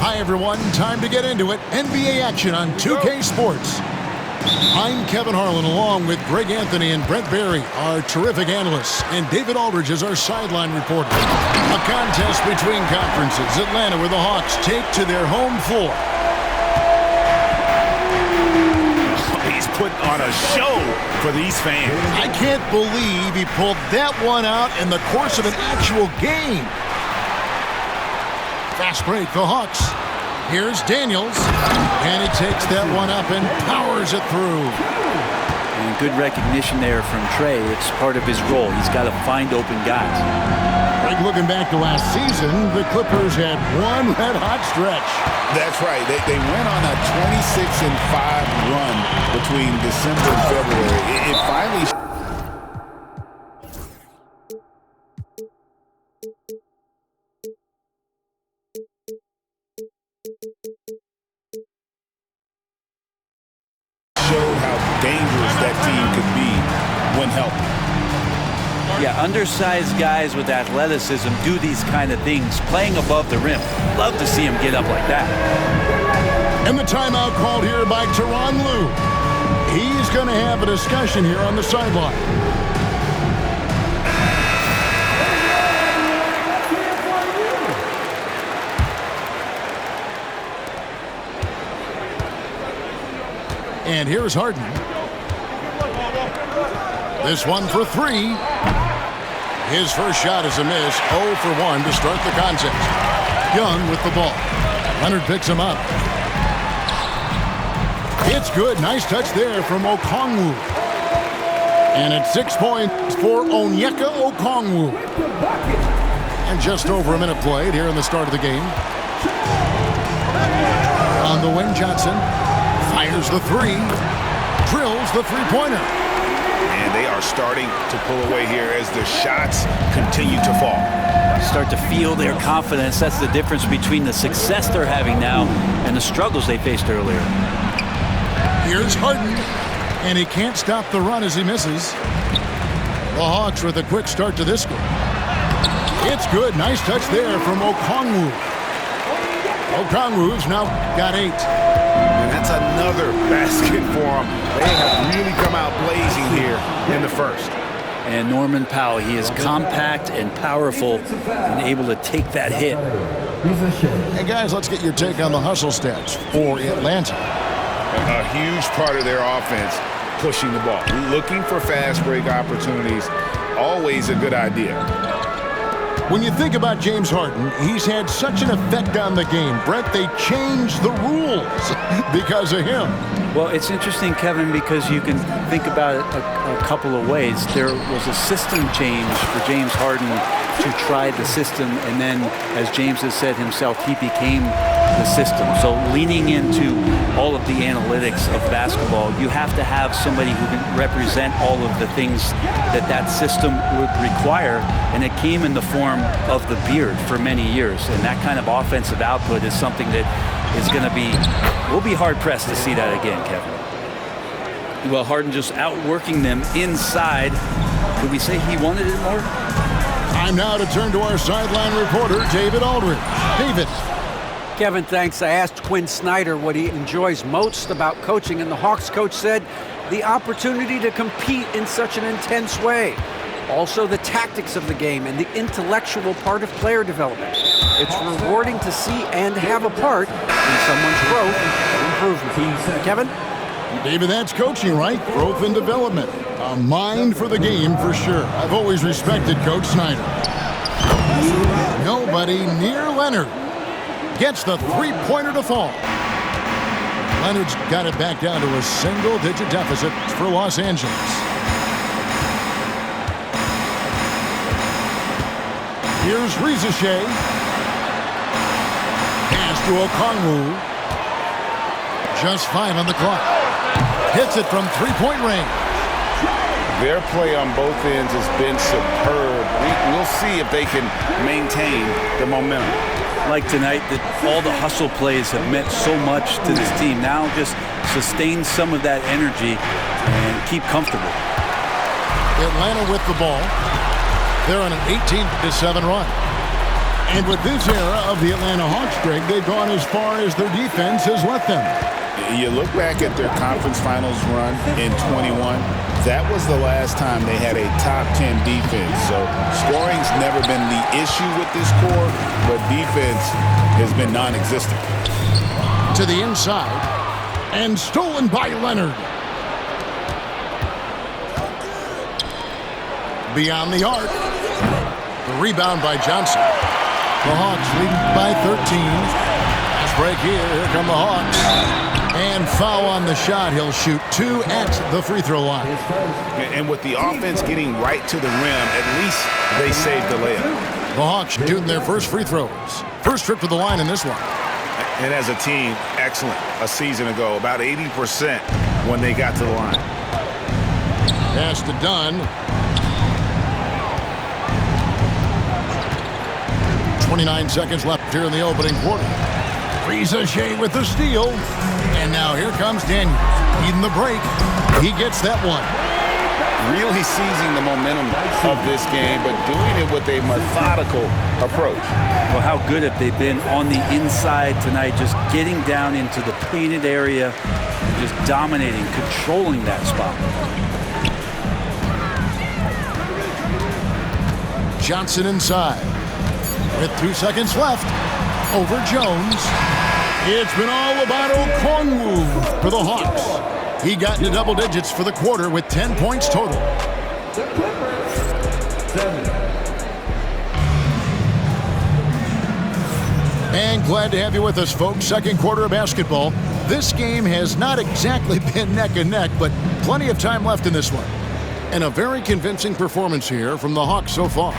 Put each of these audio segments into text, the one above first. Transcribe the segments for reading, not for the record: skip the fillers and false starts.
Hi, everyone. Time to get into it. NBA action on 2K Sports. I'm Kevin Harlan, along with Greg Anthony and Brent Barry, our terrific analysts, and David Aldridge is our sideline reporter. A contest between conferences. Atlanta, where the Hawks take to their home floor. He's putting on a show for these fans. I can't believe he pulled that one out in the course of an actual game. Fast break, the Hawks. Here's Daniels, and he takes that one up and powers it through. And good recognition there from Trey. It's part of his role. He's got to find open guys. Like looking back to last season, the Clippers had one red-hot stretch. That's right. They went on a 26-5 run between December and February. It finally showed how dangerous that team could be when healthy. Yeah, undersized guys with athleticism do these kind of things, playing above the rim. Love to see him get up like that. And the timeout called here by Tyronn Lue. He's going to have a discussion here on the sideline. And here's Harden. This one for three. His first shot is a miss. 0 for 1 to start the contest. Young with the ball. Leonard picks him up. It's good. Nice touch there from Okongwu. And it's 6 points for Onyeka Okongwu. And just over a minute played here in the start of the game. On the wing, Johnson fires the three. Drills the three-pointer. And they are starting to pull away here as the shots continue to fall. Start to feel their confidence. That's the difference between the success they're having now and the struggles they faced earlier. Here's Harden, and he can't stop the run as he misses. The Hawks with a quick start to this one. It's good. Nice touch there from Okongwu. Okongwu's now got 8. And that's another basket for them. They have really come out blazing here in the first. And Norman Powell, he is compact and powerful and able to take that hit. Hey, guys, let's get your take on the hustle stats for Atlanta. A huge part of their offense, pushing the ball. Looking for fast break opportunities, always a good idea. When you think about James Harden, he's had such an effect on the game. Brett, they changed the rules because of him. Well, it's interesting, Kevin, because you can think about it a couple of ways. There was a system change for James Harden to try the system, and then, as James has said himself, he became the system. So leaning into all of the analytics of basketball, you have to have somebody who can represent all of the things that system would require, and it came in the form of the beard for many years. And that kind of offensive output is something that is going to be, we'll be hard-pressed to see that again, Kevin. Well, Harden just outworking them inside. Could we say he wanted it more? Time now to turn to our sideline reporter, David Aldridge. David. Kevin, thanks. I asked Quinn Snyder what he enjoys most about coaching, and the Hawks coach said the opportunity to compete in such an intense way. Also, the tactics of the game and the intellectual part of player development. It's rewarding to see and have a part in someone's growth and improvement. Kevin? David, that's coaching, right? Growth and development. A mind for the game, for sure. I've always respected Coach Snyder. Nobody near Leonard. Gets the three-pointer to fall. Leonard's got it back down to a single-digit deficit for Los Angeles. Here's Rizachet. Pass to Okongwu. Just 5 on the clock. Hits it from three-point range. Their play on both ends has been superb. We'll see if they can maintain the momentum. Like tonight, that all the hustle plays have meant so much to this team. Now just sustain some of that energy and keep comfortable. Atlanta with the ball. They're on an 18-7 run. And with this era of the Atlanta Hawks, Greg, they've gone as far as their defense has let them. You look back at their conference finals run in 21, that was the last time they had a top 10 defense. So scoring's never been the issue with this core, but defense has been non-existent. To the inside, and stolen by Leonard. Beyond the arc. The rebound by Johnson. The Hawks lead by 13. Fast break here. Here come the Hawks. And foul on the shot. He'll shoot 2 at the free throw line. And with the offense getting right to the rim, at least they saved the layup. The Hawks shooting their first free throws. First trip to the line in this one. And as a team, excellent. A season ago, about 80% when they got to the line. Pass to Dunn. 29 seconds left here in the opening quarter. Reza Shea with the steal. And now here comes Daniels. Needing the break. He gets that one. Really seizing the momentum of this game, but doing it with a methodical approach. Well, how good have they been on the inside tonight, just getting down into the painted area, and just dominating, controlling that spot. Johnson inside. With 2 seconds left. Over Jones. It's been all about Okongwu for the Hawks. He got into double digits for the quarter with 10 points total. And glad to have you with us, folks. Second quarter of basketball. This game has not exactly been neck and neck, but plenty of time left in this one. And a very convincing performance here from the Hawks so far.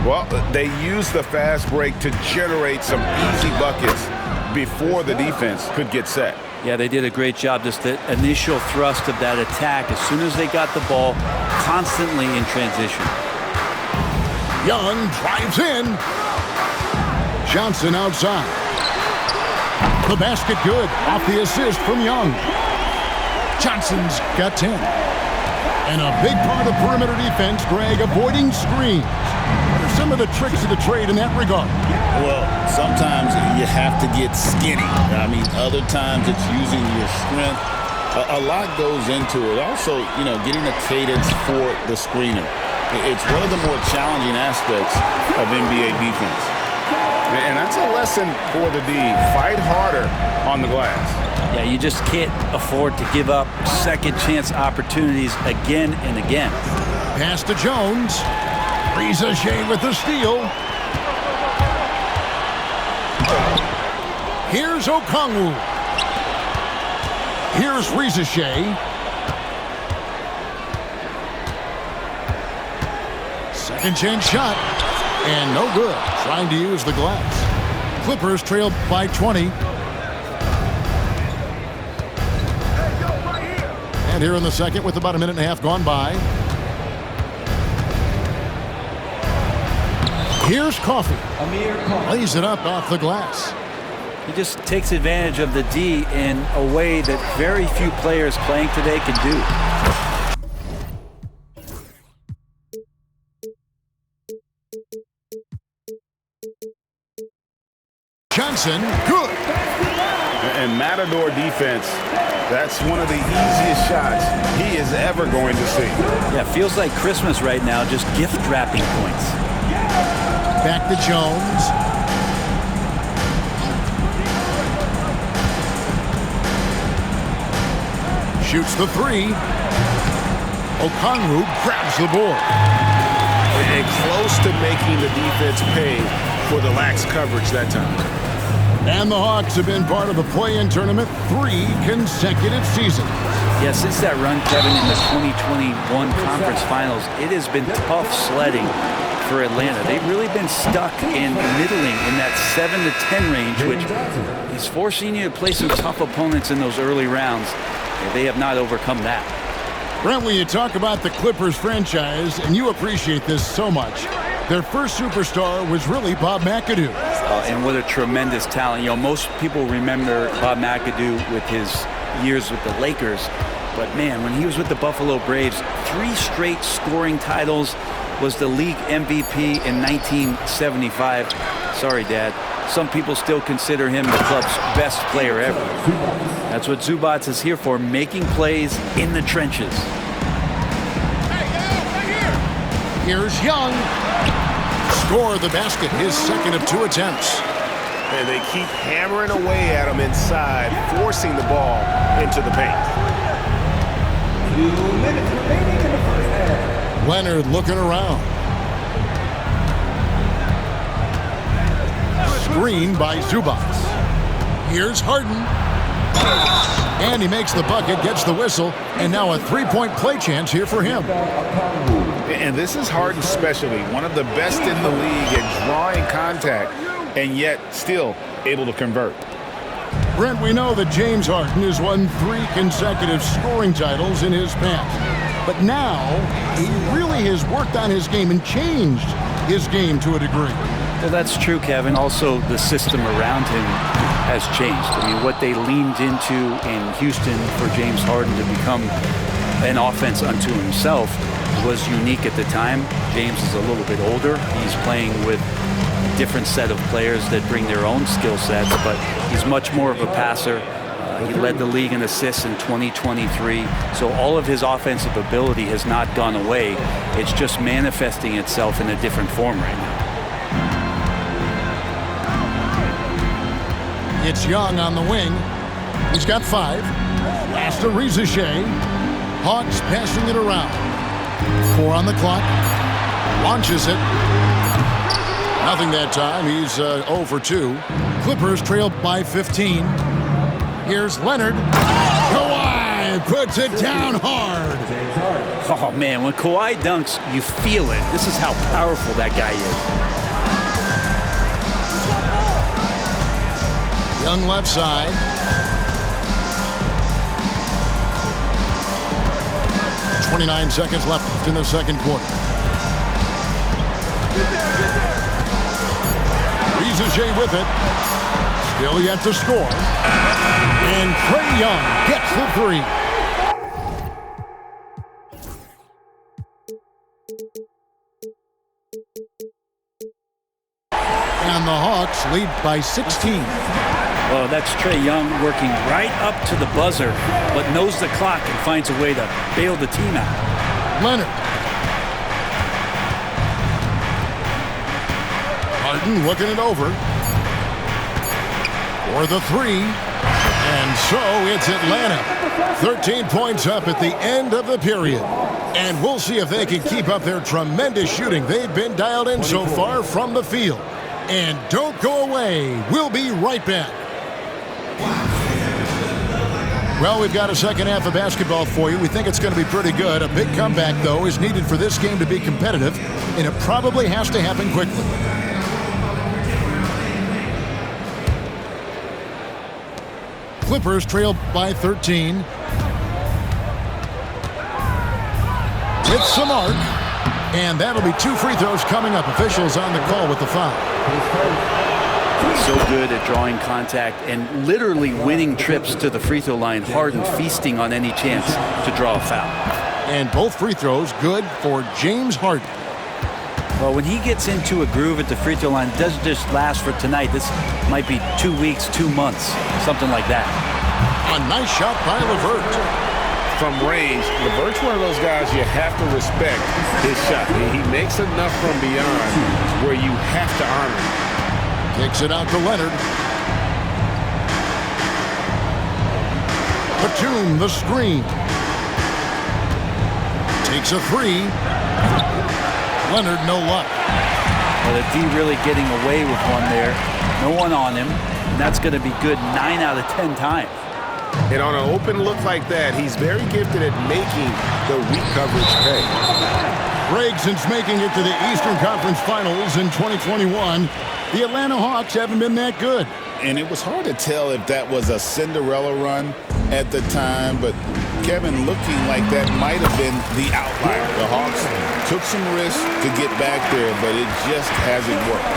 Well, they used the fast break to generate some easy buckets before the defense could get set. Yeah, they did a great job. Just the initial thrust of that attack, as soon as they got the ball, constantly in transition. Young drives in. Johnson outside. The basket good off the assist from Young. Johnson's got 10. And a big part of perimeter defense, Greg, avoiding screens. What are some of the tricks of the trade in that regard? Well, sometimes you have to get skinny. I mean, other times it's using your strength. A lot goes into it. Also, getting a cadence for the screener. It's one of the more challenging aspects of NBA defense. And that's a lesson for the D. Fight harder on the glass. Yeah, you just can't afford to give up second chance opportunities again and again. Pass to Jones. Reza Shea with the steal. Here's Okongwu. Here's Reza Shea. Second chance shot. And no good. Trying to use the glass. Clippers trail by 20. And here in the second with about a minute and a half gone by. Here's Coffey. Lays it up off the glass. He just takes advantage of the D in a way that very few players playing today can do. Johnson, good. And Matador defense, that's one of the easiest shots he is ever going to see. Yeah, feels like Christmas right now, just gift wrapping points. Back to Jones. Shoots the three. Okongwu grabs the board. And close to making the defense pay for the lax coverage that time. And the Hawks have been part of the play-in tournament 3 consecutive seasons. Yeah, since that run, Kevin, in the 2021 conference finals, it has been tough sledding for Atlanta. They've really been stuck in middling in that 7 to 10 range, which is forcing you to play some tough opponents in those early rounds. They have not overcome that. Brent, when you talk about the Clippers franchise, and you appreciate this so much, their first superstar was really Bob McAdoo. And what a tremendous talent. Most people remember Bob McAdoo with his years with the Lakers. But, man, when he was with the Buffalo Braves, 3 straight scoring titles, was the league MVP in 1975. Sorry, Dad. Some people still consider him the club's best player ever. That's what Zubac is here for, making plays in the trenches. Here's Young. Score the basket, his second of 2 attempts. And they keep hammering away at him inside, forcing the ball into the paint. 2 minutes remaining in the first half. Leonard looking around. Screen by Zubac. Here's Harden. And he makes the bucket, gets the whistle, and now a 3-point play chance here for him. And this is Harden's specialty, one of the best in the league at drawing contact, and yet still able to convert. Brent, we know that James Harden has won 3 consecutive scoring titles in his past. But now, he really has worked on his game and changed his game to a degree. Well, that's true, Kevin. Also, the system around him has changed. I mean, what they leaned into in Houston for James Harden to become an offense unto himself was unique at the time. James is a little bit older. He's playing with a different set of players that bring their own skill sets, but he's much more of a passer. He led the league in assists in 2023. So all of his offensive ability has not gone away. It's just manifesting itself in a different form right now. It's Young on the wing. He's got 5. Pass to Rizache. Hawks passing it around. 4 on the clock. Launches it. Nothing that time. He's 0 for 2. Clippers trailed by 15. Here's Leonard. Kawhi puts it down hard. Oh, man, when Kawhi dunks, you feel it. This is how powerful that guy is. Young left side. .29 seconds left in the second quarter. Rizache with it. Still yet to score. And Trae Young gets the 3. And the Hawks lead by 16. Well, that's Trae Young working right up to the buzzer, but knows the clock and finds a way to bail the team out. Leonard. Harden looking it over. For the 3. And so it's Atlanta. 13 points up at the end of the period. And we'll see if they can keep up their tremendous shooting. They've been dialed in so far from the field. And don't go away. We'll be right back. Well, we've got a second half of basketball for you. We think it's going to be pretty good. A big comeback, though, is needed for this game to be competitive, and it probably has to happen quickly. Clippers trail by 13. With some arc. And that'll be 2 free throws coming up. Officials on the call with the foul. So good at drawing contact and literally winning trips to the free throw line. Harden feasting on any chance to draw a foul. And both free throws good for James Harden. Well, when he gets into a groove at the free throw line, it doesn't just last for tonight. This might be 2 weeks, 2 months, something like that. A nice shot by LeVert. From range, LeVert's one of those guys you have to respect his shot. He makes enough from beyond where you have to honor him. Kicks it out to Leonard. Batum, the screen. Takes a 3. Leonard, no luck. Well, the D really getting away with one there. No one on him. And that's going to be good 9 out of 10 times. And on an open look like that, he's very gifted at making the weak coverage pay. Greg, since making it to the Eastern Conference Finals in 2021, the Atlanta Hawks haven't been that good. And it was hard to tell if that was a Cinderella run at the time, but Kevin, looking like that might have been the outlier. The Hawks took some risks to get back there, but it just hasn't worked.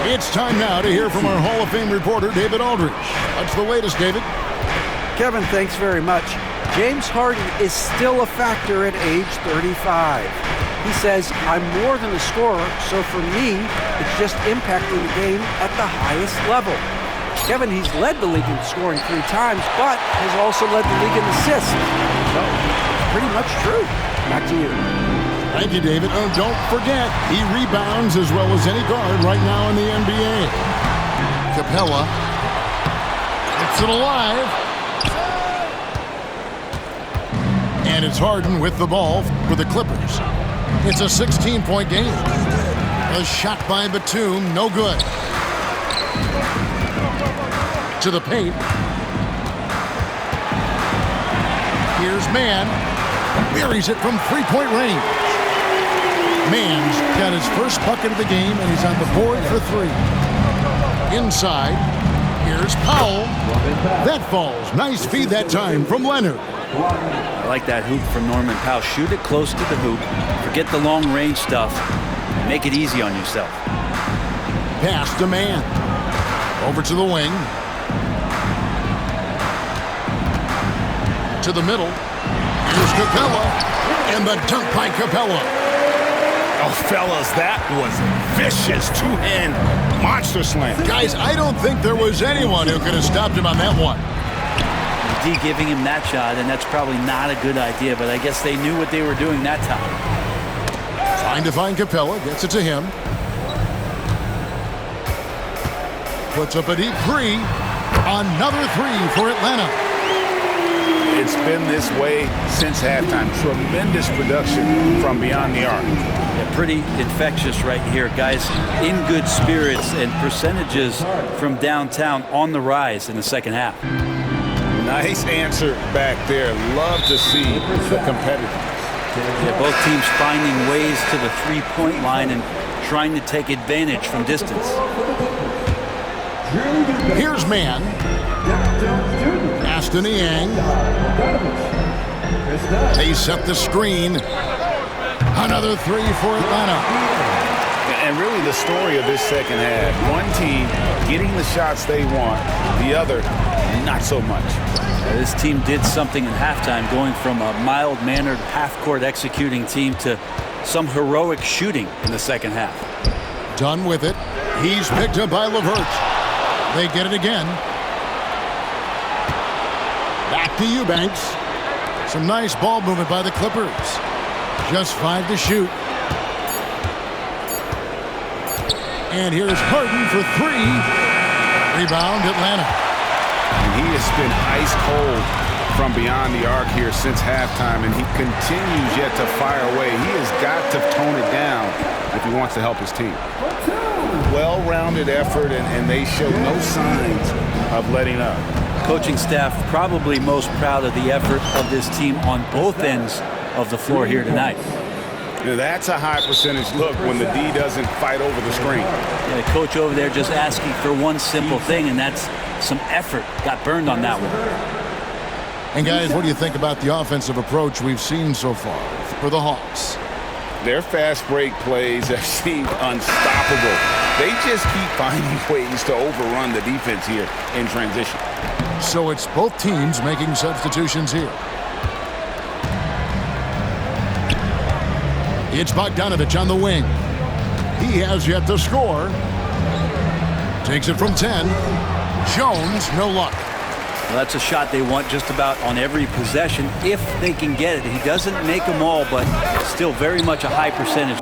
It's time now to hear from our Hall of Fame reporter, David Aldridge. What's the latest, David? Kevin, thanks very much. James Harden is still a factor at age 35. He says, I'm more than a scorer, so for me, it's just impacting the game at the highest level. Kevin, he's led the league in scoring 3 times, but has also led the league in assists. So, pretty much true. Back to you. Thank you, David. Oh, don't forget, he rebounds as well as any guard right now in the NBA. Capella. It's it alive. And it's Harden with the ball for the Clippers. It's a 16-point game. A shot by Batum, no good. To the paint. Here's Mann. Buries it from 3-point range. Mann's got his first bucket of the game, and he's on the board for 3. Inside. Here's Powell. That falls. Nice feed that time from Leonard. I like that hoop from Norman Powell. Shoot it close to the hoop. Forget the long-range stuff. Make it easy on yourself. Pass to Mann. Over to the wing. To the middle. Here's Capella. And the dunk by Capella. Oh, fellas, that was vicious. 2-hand monster slam. Guys, I don't think there was anyone who could have stopped him on that one. D giving him that shot, and that's probably not a good idea, but I guess they knew what they were doing that time. Trying to find Capella. Gets it to him. Puts up a deep 3. Another 3 for Atlanta. It's been this way since halftime. Tremendous production from beyond the arc. Yeah, pretty infectious right here, guys. In good spirits and percentages from downtown on the rise in the second half. Nice answer back there. Love to see the competitors. Yeah, both teams finding ways to the 3-point line and trying to take advantage from distance. Here's Mann. Pass to Niang. They set the screen. Another 3 for Atlanta. And really the story of this second half. One team getting the shots they want, the other not so much. This team did something in halftime, going from a mild-mannered half-court executing team to some heroic shooting in the second half. Done with it. He's picked up by LeVert. They get it again. Back to Eubanks. Some nice ball movement by the Clippers. Just 5 to shoot. And here's Harden for 3. Rebound, Atlanta. And he has been ice cold from beyond the arc here since halftime, and he continues yet to fire away. He has got to tone it down if he wants to help his team. Well-rounded effort, and they show no signs of letting up. Coaching staff probably most proud of the effort of this team on both ends of the floor here tonight. Now, that's a high percentage look when the D doesn't fight over the screen. Yeah, the coach over there just asking for one simple thing, and that's some effort. Got burned on that one. And guys, what do you think about the offensive approach we've seen so far for the Hawks? Their fast break plays have seemed unstoppable. They just keep finding ways to overrun the defense here in transition. So it's both teams making substitutions here. It's Bogdanovich on the wing. He has yet to score. Takes it from 10. Jones, no luck. Well, that's a shot they want just about on every possession if they can get it. He doesn't make them all, but still very much a high percentage.